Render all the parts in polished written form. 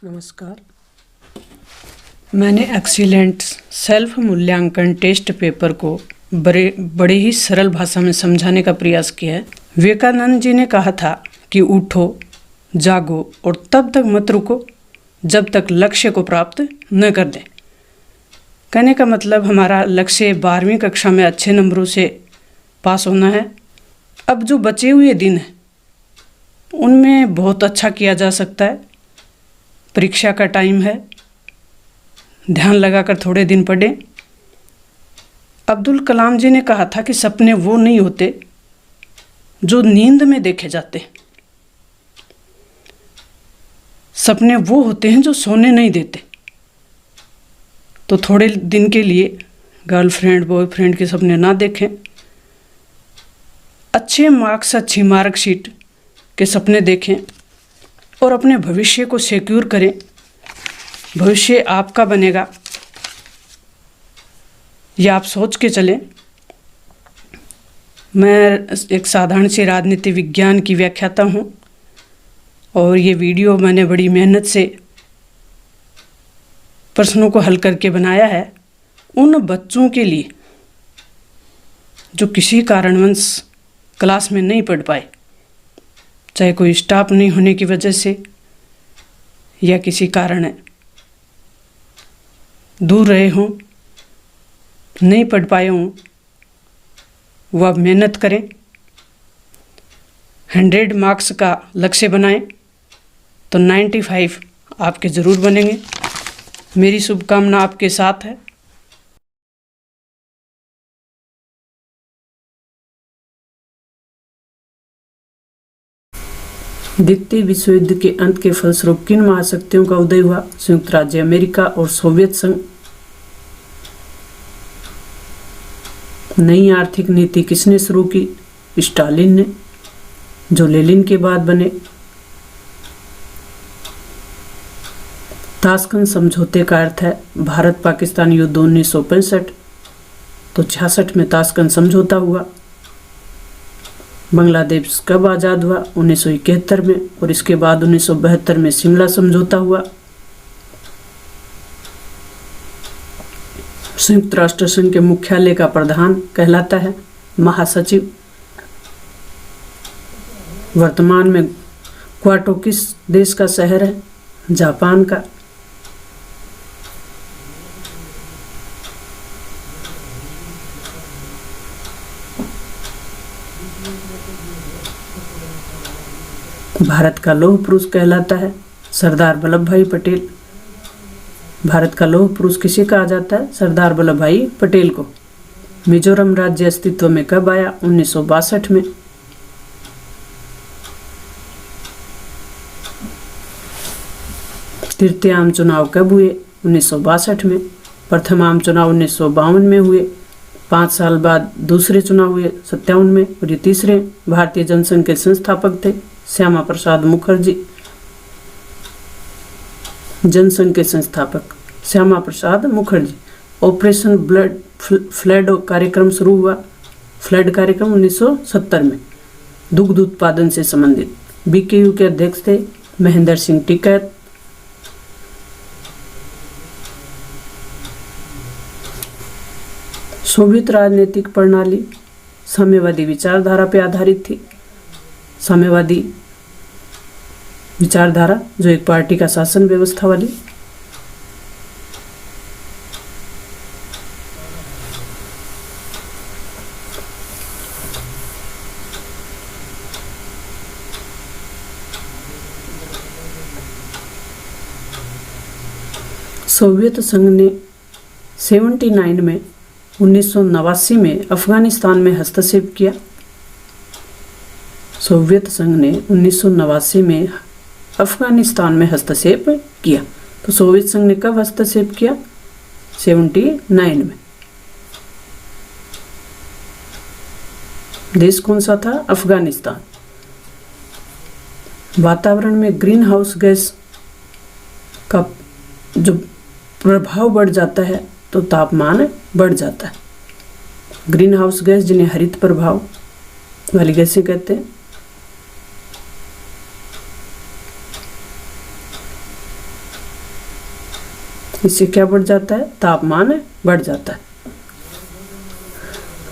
नमस्कार। मैंमैंने excellent self मूल्यांकन test paper को बड़े ही सरल भाषा में समझाने का प्रयास किया है। विवेकानंद जी ने कहा था कि उठो, जागो और तब तक मत रुको जब तक लक्ष्य को प्राप्त न कर दें। कहने का मतलब हमारा लक्ष्य 12वीं कक्षा में अच्छे नंबरों से पास होना है। अब जो बचे हुए दिन हैं उनमें बहुत अच्छा किया जा सकता है। परीक्षा का टाइम है, ध्यान लगाकर थोड़े दिन पढ़ें। अब्दुल कलाम जी ने कहा था कि सपने वो नहीं होते जो नींद में देखे जाते, सपने वो होते हैं जो सोने नहीं देते। तो थोड़े दिन के लिए गर्लफ्रेंड बॉयफ्रेंड के सपने ना देखें। अच्छे मार्क्स, अच्छी मार्कशीट के सपने देखें और अपने भविष्य को सिक्योर करें। भविष्य आपका बनेगा, यह आप सोच के चलें। मैं एक साधारण सी राजनीति विज्ञान की व्याख्याता हूँ और ये वीडियो मैंने बड़ी मेहनत से प्रश्नों को हल करके बनाया है उन बच्चों के लिए जो किसी कारणवश क्लास में नहीं पढ़ पाए, चाहे कोई स्टाफ नहीं होने की वजह से या किसी कारण है, दूर रहे हों, नहीं पढ़ पाए हों, वह अब मेहनत करें। 100 मार्क्स का लक्ष्य बनाएं तो 95 आपके ज़रूर बनेंगे। मेरी शुभकामना आपके साथ है। द्वितीय विश्व युद्ध के अंत के फलस्वरूप किन महाशक्तियों का उदय हुआ? संयुक्त राज्य अमेरिका और सोवियत संघ। नई आर्थिक नीति किसने शुरू की? स्टालिन ने, जो लेनिन के बाद बने। ताशकंद समझौते का अर्थ है भारत पाकिस्तान युद्ध 1965, तो 66 में ताशकंद समझौता हुआ। बांग्लादेश कब आज़ाद हुआ? 1971 में, और इसके बाद 1972 में शिमला समझौता हुआ। संयुक्त राष्ट्र संघ के मुख्यालय का प्रधान कहलाता है महासचिव। वर्तमान में क्योटो किस देश का शहर है? जापान का। भारत का लौह पुरुष कहलाता है सरदार वल्लभ भाई पटेल। भारत का लौह पुरुष किसे कहा जाता है? सरदार वल्लभ भाई पटेल को। मिजोरम राज्य अस्तित्व में कब आया? 1962 में। तृतीय आम चुनाव कब हुए? 1962 में। प्रथम आम चुनाव 1952 में हुए। 5 साल बाद दूसरे चुनाव हुए 57 में, और ये तीसरे। भारतीय जनसंघ के संस्थापक थे श्यामा प्रसाद मुखर्जी। जनसंघ के संस्थापक Shyama Prasad Mukherjee. Operation blood flood कार्यक्रम शुरू हुआ। फ्लड कार्यक्रम 1970 में, दुग्ध उत्पादन से संबंधित। बीकेयू के अध्यक्ष थे महेंद्र सिंह टिकैत। सोवियत राजनीतिक प्रणाली साम्यवादी विचारधारा पर आधारित थी। साम्यवादी विचारधारा जो एक पार्टी का शासन व्यवस्था वाली। सोवियत संघ ने 79 में 1989 में अफगानिस्तान में हस्तक्षेप किया। सोवियत संघ ने 1989 में अफगानिस्तान में हस्तक्षेप किया। तो सोवियत संघ ने कब हस्तक्षेप किया? 79 में। देश कौन सा था? अफगानिस्तान। वातावरण में ग्रीन हाउस गैस का जो प्रभाव बढ़ जाता है तो तापमान बढ़ जाता है। ग्रीन हाउस गैस जिन्हें हरित प्रभाव वाली गैसें कहते हैं। इससे क्या बढ़ जाता है? तापमान बढ़ जाता है।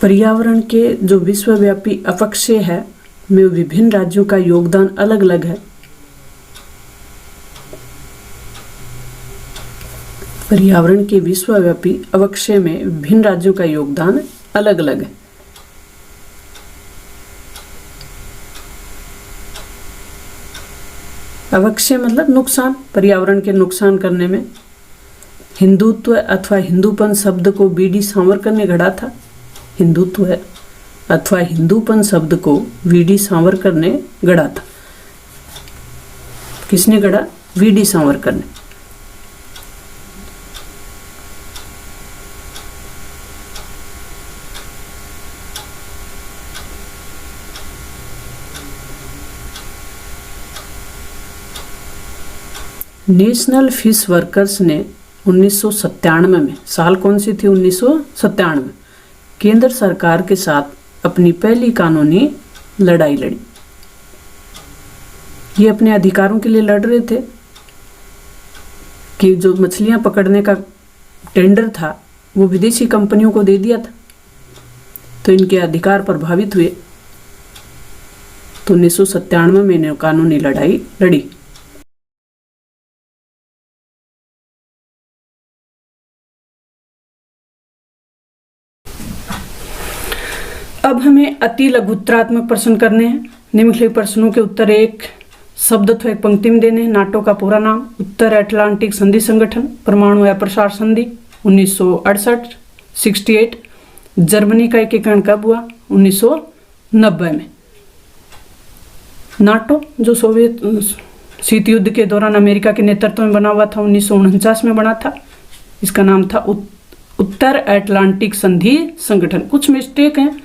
पर्यावरण के जो विश्वव्यापी अपक्षय है में विभिन्न राज्यों का योगदान अलग अलग है। पर्यावरण के विश्वव्यापी अवक्षय में विभिन्न राज्यों का योगदान अलग अलग है। अवक्षय मतलब नुकसान, पर्यावरण के नुकसान करने में। हिंदुत्व अथवा हिंदूपन शब्द को बीडी सावरकर ने गढ़ा था। हिंदुत्व अथवा हिंदूपन शब्द को वीडी सावरकर ने गढ़ा था। किसने गढ़ा? वीडी सावरकर ने। नेशनल फिश वर्कर्स ने 1997 में, साल कौन सी थी? 1997, केंद्र सरकार के साथ अपनी पहली कानूनी लड़ाई लड़ी। ये अपने अधिकारों के लिए लड़ रहे थे कि जो मछलियां पकड़ने का टेंडर था वो विदेशी कंपनियों को दे दिया था, तो इनके अधिकार प्रभावित हुए। तो 1997 में इन्हें कानूनी लड़ाई लड़ी। अब हमें अति लघुत्तरात्मक प्रश्न करने हैं। निम्नलिखित प्रश्नों के उत्तर एक शब्द अथवा एक पंक्ति में देने हैं। नाटो का पूरा नाम? उत्तर अटलांटिक संधि संगठन। परमाणु अप्रसार संधि 1968 68। जर्मनी का एकीकरण कब हुआ? 1990 में। नाटो जो सोवियत शीत युद्ध के दौरान अमेरिका के नेतृत्व में बना हुआ था, 1949 में बना था। इसका नाम था उत्तर अटलांटिक संधि संगठन। कुछ मिस्टेक हैं।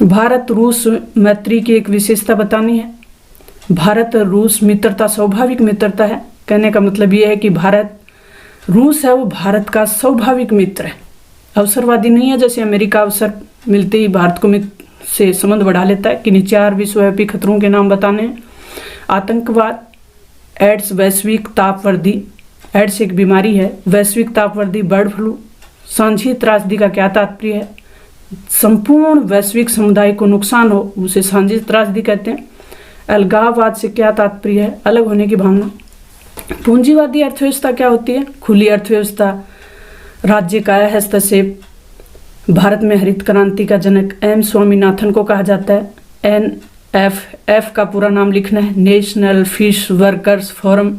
भारत रूस मैत्री की एक विशेषता बतानी है। भारत रूस मित्रता स्वाभाविक मित्रता है। कहने का मतलब ये है कि रूस है वो भारत का स्वाभाविक मित्र है, अवसरवादी नहीं है। जैसे अमेरिका अवसर मिलते ही भारत को से संबंध बढ़ा लेता है। कि 4 विश्वव्यापी खतरों के नाम बताने हैं। आतंकवाद, एड्स वैश्विक तापवर्धी, एड्स एक बीमारी है, वैश्विक तापवर्धी, बर्ड फ्लू। सांझी त्रासदी का क्या तात्पर्य है? संपूर्ण वैश्विक समुदाय को नुकसान हो उसे सांझी त्रासदी कहते हैं। अलगाववाद से क्या तात्पर्य है? अलग होने की भावना। पूंजीवादी अर्थव्यवस्था क्या होती है? खुली अर्थव्यवस्था। राज्य का हस्तक्षेप। भारत में हरित क्रांति का जनक एम स्वामीनाथन को कहा जाता है। NFF का पूरा नाम लिखना है, national fish workers forum.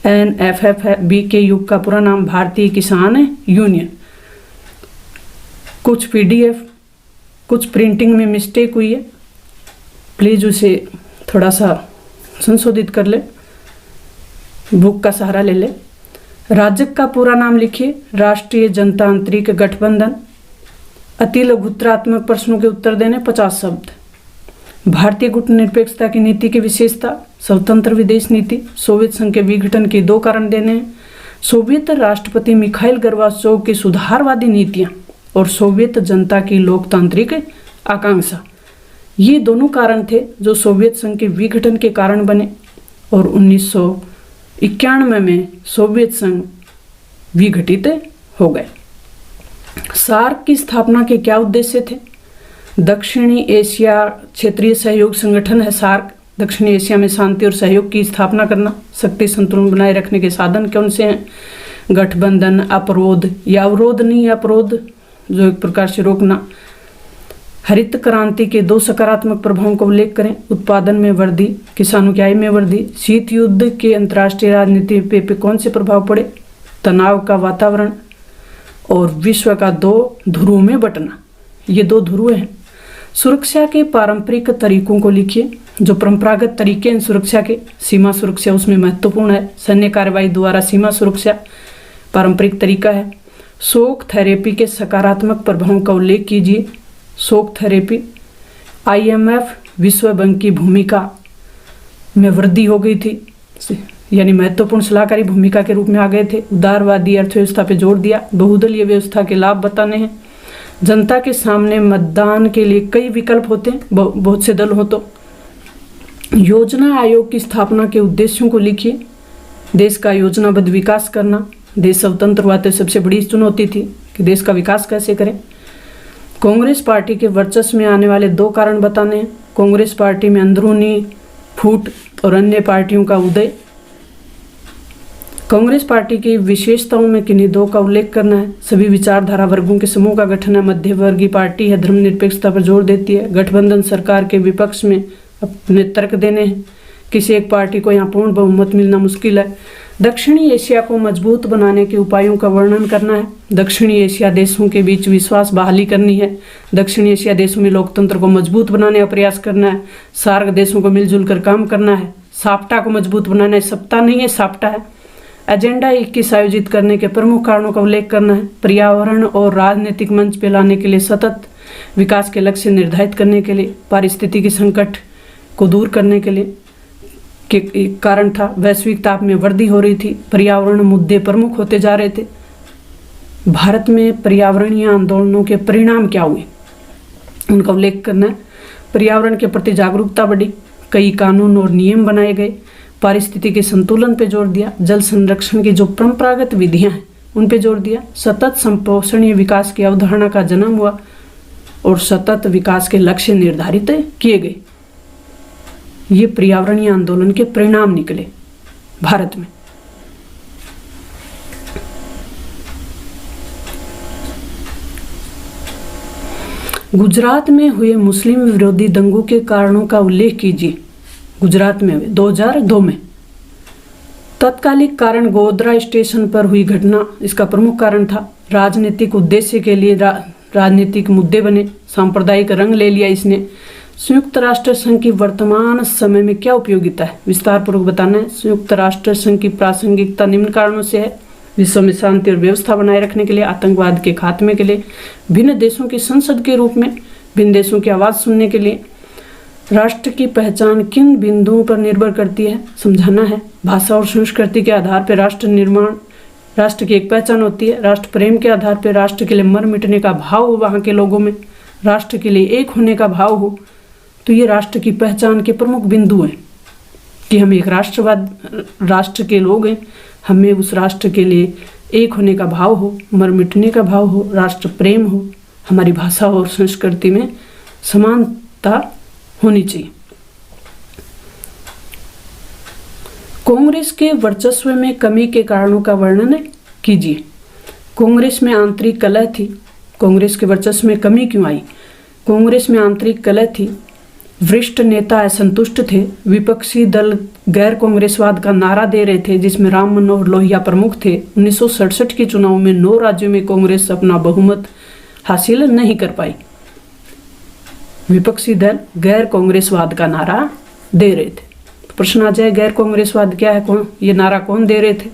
NFF है। BKU का पूरा नाम भारतीय किसान यूनियन। कुछ PDF, कुछ प्रिंटिंग में मिस्टेक हुई है, प्लीज़ उसे थोड़ा सा संशोधित कर ले, बुक का सहारा ले ले। राजग का पूरा नाम लिखिए, राष्ट्रीय जनतांत्रिक गठबंधन। अति लघुत्तरात्मक प्रश्नों के उत्तर देने 50 शब्द। भारतीय गुटनिरपेक्षता की नीति की विशेषता, स्वतंत्र विदेश नीति। सोवियत संघ के विघटन के 2 कारण देने हैं। सोवियत राष्ट्रपति मिखाइल गोर्बाचोव की सुधारवादी नीतियां और सोवियत जनता की लोकतांत्रिक आकांक्षा, ये दोनों कारण थे जो सोवियत संघ के विघटन के कारण बने। और 1991 में सोवियत संघ विघटित हो गए। सार्क की स्थापना के क्या उद्देश्य थे? दक्षिणी एशिया क्षेत्रीय सहयोग संगठन है सार्क। दक्षिणी एशिया में शांति और सहयोग की स्थापना करना। शक्ति संतुलन बनाए रखने के साधन कौन से हैं? गठबंधन, अपरोध या अवरोध नहीं, अपरोध जो एक प्रकार से रोकना। हरित क्रांति के 2 सकारात्मक प्रभावों का उल्लेख करें। उत्पादन में वृद्धि, किसानों की आय में वृद्धि। शीत युद्ध के अंतर्राष्ट्रीय राजनीति पे कौन से प्रभाव पड़े? तनाव का वातावरण और विश्व का 2 ध्रुवों में बंटना। ये 2 ध्रुव हैं। सुरक्षा के पारंपरिक तरीकों को लिखिए। जो परंपरागत तरीके हैं सुरक्षा के, सीमा सुरक्षा उसमें महत्वपूर्ण है। सैन्य कार्रवाई द्वारा सीमा सुरक्षा पारंपरिक तरीका है। शोक थेरेपी के सकारात्मक प्रभावों का उल्लेख कीजिए। शोक थेरेपी, IMF विश्व बैंक की भूमिका में वृद्धि हो गई थी, यानी महत्वपूर्ण सलाहकारी भूमिका के रूप में आ गए थे। उदारवादी अर्थव्यवस्था पे जोर दिया। बहुदलीय व्यवस्था के लाभ बताने हैं। जनता के सामने मतदान के लिए कई विकल्प होते हैं, बहुत से दल हो तो। योजना आयोग की स्थापना के उद्देश्यों को लिखिए। देश का योजनाबद्ध विकास करना। देश स्वतंत्र हुआ तो सबसे बड़ी चुनौती थी कि देश का विकास कैसे करें। कांग्रेस पार्टी के वर्चस्व में आने वाले 2 कारण बताने हैं। कांग्रेस पार्टी में अंदरूनी फूट और अन्य पार्टियों का उदय। कांग्रेस पार्टी की विशेषताओं में किन्हीं 2 का उल्लेख करना है। सभी विचारधारा वर्गों के समूह का गठन है, मध्यवर्गीय पार्टी है, धर्मनिरपेक्षता पर जोर देती है, गठबंधन सरकार के विपक्ष में अपने तर्क देने हैं, किसी एक पार्टी को यहाँ पूर्ण बहुमत मिलना मुश्किल है। दक्षिणी एशिया को मजबूत बनाने के उपायों का वर्णन करना है। दक्षिणी एशिया देशों के बीच विश्वास बहाली करनी है। दक्षिणी एशिया देशों में लोकतंत्र को मजबूत बनाने का प्रयास करना है। सार्क देशों को मिलजुल कर काम करना है। साप्टा को मजबूत बनाना है, सप्ताह नहीं है, साप्टा है। एजेंडा 21 आयोजित करने के प्रमुख कारणों का उल्लेख करना है। पर्यावरण और राजनीतिक मंच पे लाने के लिए सतत विकास के लक्ष्य निर्धारित करने के लिए, पारिस्थितिकी संकट को दूर करने के लिए के कारण था। वैश्विक ताप में वृद्धि हो रही थी, पर्यावरण मुद्दे प्रमुख होते जा रहे थे। भारत में पर्यावरणीय आंदोलनों के परिणाम क्या हुए उनका उल्लेख करना है। पर्यावरण के प्रति जागरूकता बढ़ी, कई कानून और नियम बनाए गए, पारिस्थितिकी संतुलन पे जोर दिया, जल संरक्षण की जो परंपरागत विधियां हैं उन पे जोर दिया, सतत संपोषणीय विकास की अवधारणा का जन्म हुआ और सतत विकास के लक्ष्य निर्धारित किए गए। ये पर्यावरणीय आंदोलन के परिणाम निकले भारत में। गुजरात में हुए मुस्लिम विरोधी दंगों के कारणों का उल्लेख कीजिए। गुजरात में हुए 2002 में। तत्कालिक कारण गोधरा स्टेशन पर हुई घटना इसका प्रमुख कारण था। राजनीतिक उद्देश्य के लिए राजनीतिक मुद्दे बने, सांप्रदायिक रंग ले लिया इसने। संयुक्त राष्ट्र संघ की वर्तमान समय में क्या उपयोगिता है विस्तार पूर्वक बताना है। संयुक्त राष्ट्र संघ की प्रासंगिकता निम्न कारणों से है। विश्व में शांति और व्यवस्था बनाए रखने के लिए, आतंकवाद के खात्मे के लिए, भिन्न देशों की संसद के रूप में भिन्न देशों की आवाज़ सुनने के लिए। राष्ट्र की पहचान किन बिंदुओं पर निर्भर करती है समझाना है। भाषा और संस्कृति के आधार पर राष्ट्र निर्माण, राष्ट्र की एक पहचान होती है। राष्ट्र प्रेम के आधार पर राष्ट्र के लिए मर मिटने का भाव हो वहाँ के लोगों में, राष्ट्र के लिए एक होने का भाव हो। तो ये राष्ट्र की पहचान के प्रमुख बिंदु हैं कि हम एक राष्ट्र के लोग हैं, हमें उस राष्ट्र के लिए एक होने का भाव हो, मर मिटने का भाव हो, राष्ट्र प्रेम हो, हमारी भाषा और संस्कृति में समानता होनी चाहिए। कांग्रेस के वर्चस्व में कमी के कारणों का वर्णन कीजिए। कांग्रेस में आंतरिक कलह थी। कांग्रेस के वर्चस्व में कमी क्यों आई? कांग्रेस में आंतरिक कलह थी, वरिष्ठ नेता असंतुष्ट थे, विपक्षी दल गैर कांग्रेसवाद का नारा दे रहे थे जिसमें राम मनोहर लोहिया प्रमुख थे। 1967 के चुनाव में 9 राज्यों में कांग्रेस अपना बहुमत हासिल नहीं कर पाई। विपक्षी दल गैर कांग्रेसवाद का नारा दे रहे थे। तो प्रश्न आ जाए, गैर कांग्रेसवाद क्या है, कौन ये नारा कौन दे रहे थे?